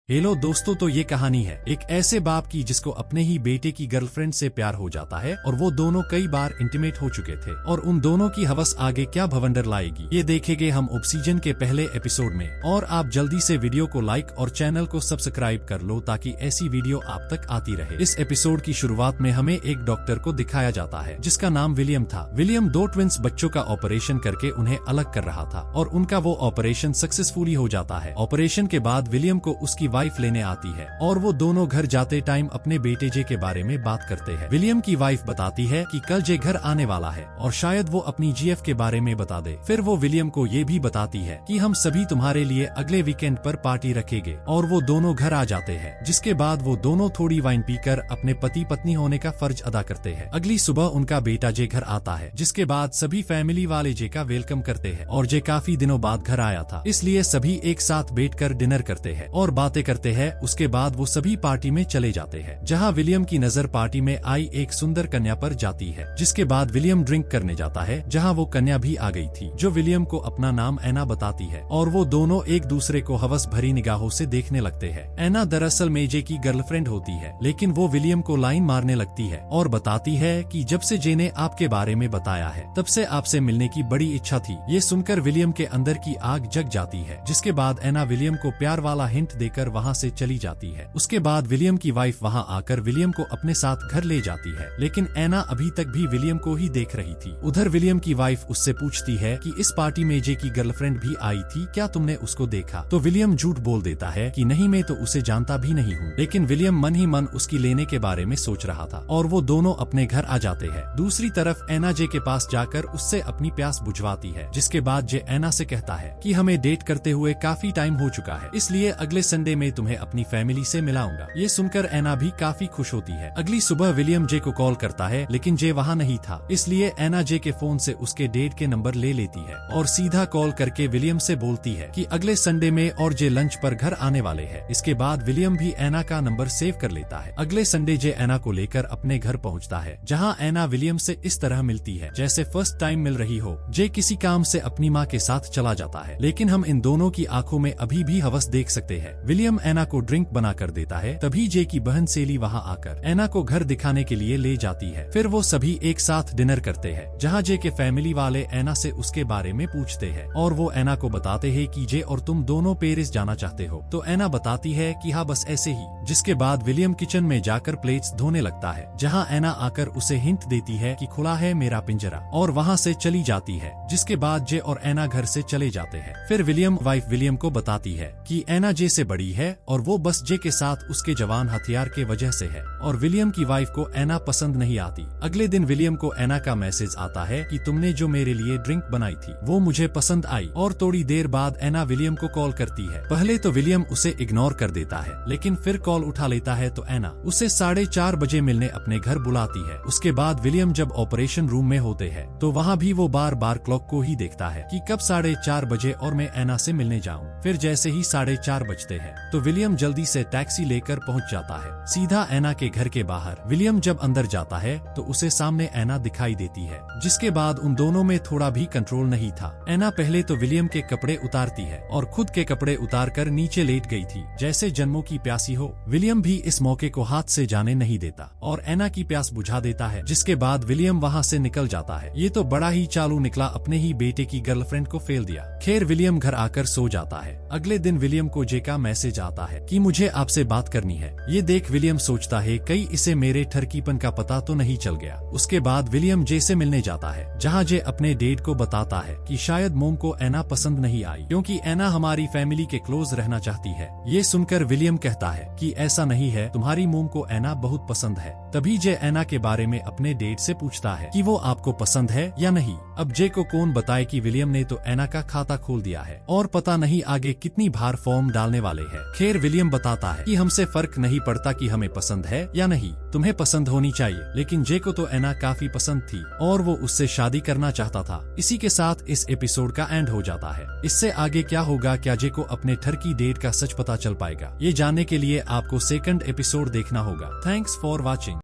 Hello दोस्तों, तो ये कहानी है एक ऐसे बाप की जिसको अपने ही बेटे की गर्लफ्रेंड से प्यार हो जाता है और वो दोनों कई बार इंटीमेट हो चुके थे और उन दोनों की हवस आगे क्या भवंडर लाएगी ये देखेंगे हम ऑब्सीजन के पहले एपिसोड में। और आप जल्दी से वीडियो को लाइक और चैनल को सब्सक्राइब कर लो ताकि ऐसी वीडियो आप तक आती रहे। इस एपिसोड की शुरुआत में हमें एक डॉक्टर को दिखाया जाता है जिसका नाम विलियम था। विलियम 2 ट्विंस बच्चों का ऑपरेशन करके उन्हें अलग कर रहा था और उनका वो ऑपरेशन सक्सेसफुली हो जाता है। ऑपरेशन के बाद विलियम को उसकी वाइफ लेने आती है और वो दोनों घर जाते टाइम अपने बेटे जे के बारे में बात करते हैं। विलियम की वाइफ बताती है कि कल जे घर आने वाला है और शायद वो अपनी जीएफ के बारे में बता दे। फिर वो विलियम को ये भी बताती है कि हम सभी तुम्हारे लिए अगले वीकेंड पर पार्टी रखेंगे और वो दोनों घर आ जाते हैं। जिसके बाद वो दोनों थोड़ी वाइन पीकर अपने पति पत्नी होने का फर्ज अदा करते हैं। अगली सुबह उनका बेटा जे घर आता है जिसके बाद सभी फैमिली वाले जे का वेलकम करते हैं और जे काफी दिनों बाद घर आया था इसलिए सभी एक साथ बैठकर डिनर करते हैं और बातें करते हैं। उसके बाद वो सभी पार्टी में चले जाते हैं जहां विलियम की नजर पार्टी में आई एक सुंदर कन्या पर जाती है। जिसके बाद विलियम ड्रिंक करने जाता है जहां वो कन्या भी आ गई थी जो विलियम को अपना नाम एना बताती है और वो दोनों एक दूसरे को हवस भरी निगाहों से देखने लगते हैं। एना दरअसल मेजे की गर्लफ्रेंड होती है लेकिन वो विलियम को लाइन मारने लगती है और बताती है कि जब से जे ने आपके बारे में बताया है तब से आपसे मिलने की बड़ी इच्छा थी। ये सुनकर विलियम के अंदर की आग जग जाती है। जिसके बाद एना विलियम को प्यार वाला हिंट देकर वहाँ से चली जाती है। उसके बाद विलियम की वाइफ वहां आकर विलियम को अपने साथ घर ले जाती है लेकिन एना अभी तक भी विलियम को ही देख रही थी। उधर विलियम की वाइफ उससे पूछती है कि इस पार्टी में जे की गर्लफ्रेंड भी आई थी, क्या तुमने उसको देखा? तो विलियम झूठ बोल देता है कि नहीं, मैं तो उसे जानता भी नहीं हूँ। लेकिन विलियम मन ही मन उसकी लेने के बारे में सोच रहा था और वो दोनों अपने घर आ जाते हैं। दूसरी तरफ एना जे के पास जाकर उससे अपनी प्यास बुझवाती है। जिसके बाद जे एना से कहता है कि हमें डेट करते हुए काफी टाइम हो चुका है इसलिए अगले संडे में तुम्हें अपनी फैमिली से मिलाऊंगा। ये सुनकर एना भी काफी खुश होती है। अगली सुबह विलियम जे को कॉल करता है लेकिन जे वहाँ नहीं था इसलिए एना जे के फोन से उसके डेट के नंबर ले लेती है और सीधा कॉल करके विलियम से बोलती है कि अगले संडे में और जे लंच पर घर आने वाले हैं। इसके बाद विलियम भी एना का नंबर सेव कर लेता है। अगले संडे जे एना को लेकर अपने घर पहुँचता है जहाँ एना विलियम से इस तरह मिलती है जैसे फर्स्ट टाइम मिल रही हो। जे किसी काम से अपनी माँ के साथ चला जाता है लेकिन हम इन दोनों की आंखों में अभी भी हवस देख सकते हैं। विलियम एना को ड्रिंक बना कर देता है। तभी जे की बहन सेली वहां आकर एना को घर दिखाने के लिए ले जाती है। फिर वो सभी एक साथ डिनर करते हैं जहां जे के फैमिली वाले एना से उसके बारे में पूछते हैं और वो एना को बताते हैं कि जे और तुम दोनों पेरिस जाना चाहते हो। तो एना बताती है कि हाँ, बस ऐसे ही। जिसके बाद विलियम किचन में जाकर प्लेट्स धोने लगता है जहाँ एना आकर उसे हिंट देती है कि खुला है मेरा पिंजरा और वहाँ से चली जाती है। जिसके बाद जे और एना घर से चले जाते हैं। फिर विलियम वाइफ विलियम को बताती है कि एना जे से बड़ी है और वो बस जे के साथ उसके जवान हथियार के वजह से है और विलियम की वाइफ को एना पसंद नहीं आती। अगले दिन विलियम को एना का मैसेज आता है कि तुमने जो मेरे लिए ड्रिंक बनाई थी वो मुझे पसंद आई। और थोड़ी देर बाद एना विलियम को कॉल करती है। पहले तो विलियम उसे इग्नोर कर देता है लेकिन फिर कॉल उठा लेता है तो एना उसे 4:30 बजे मिलने अपने घर बुलाती है। उसके बाद विलियम जब ऑपरेशन रूम में होते हैं तो वहाँ भी वो बार बार क्लॉक को ही देखता है कि कब 4:30 बजे और मैं एना से मिलने जाऊँ। फिर जैसे ही 4:30 बजते हैं तो विलियम जल्दी से टैक्सी लेकर पहुँच जाता है सीधा एना के घर के बाहर। विलियम जब अंदर जाता है तो उसे सामने एना दिखाई देती है। जिसके बाद उन दोनों में थोड़ा भी कंट्रोल नहीं था। एना पहले तो विलियम के कपड़े उतारती है और खुद के कपड़े उतार कर नीचे लेट गई थी जैसे जन्मों की प्यासी हो। विलियम भी इस मौके को हाथ से जाने नहीं देता और एना की प्यास बुझा देता है। जिसके बाद विलियम वहाँ से निकल जाता है। ये तो बड़ा ही चालू निकला, अपने ही बेटे की गर्लफ्रेंड को फेल दिया। खैर विलियम घर आकर सो जाता है। अगले दिन विलियम को जे का मैसेज आता है कि मुझे आपसे बात करनी है। ये देख विलियम सोचता है कहीं इसे मेरे ठरकीपन का पता तो नहीं चल गया। उसके बाद विलियम जे से मिलने जाता है जहाँ जे अपने डेट को बताता है कि शायद मोम को एना पसंद नहीं आई क्योंकि एना हमारी फैमिली के क्लोज रहना चाहती है। ये सुनकर विलियम कहता है कि ऐसा नहीं है, तुम्हारी मोम को एना बहुत पसंद है। तभी जे एना के बारे में अपने डेट से पूछता है कि वो आपको पसंद है या नहीं। अब जे को कौन बताए कि विलियम ने तो एना का खाता खोल दिया है और पता नहीं आगे कितनी बार फॉर्म डालने वाले हैं। खैर विलियम बताता है कि हमसे फर्क नहीं पड़ता कि हमें पसंद है या नहीं, तुम्हें पसंद होनी चाहिए। लेकिन जे को तो एना काफी पसंद थी और वो उससे शादी करना चाहता था। इसी के साथ इस एपिसोड का एंड हो जाता है। इससे आगे क्या होगा, क्या जे को अपने ठर की डेट का सच पता चल पाएगा? ये जानने के लिए आपको सेकंड एपिसोड देखना होगा। Thanks for watching.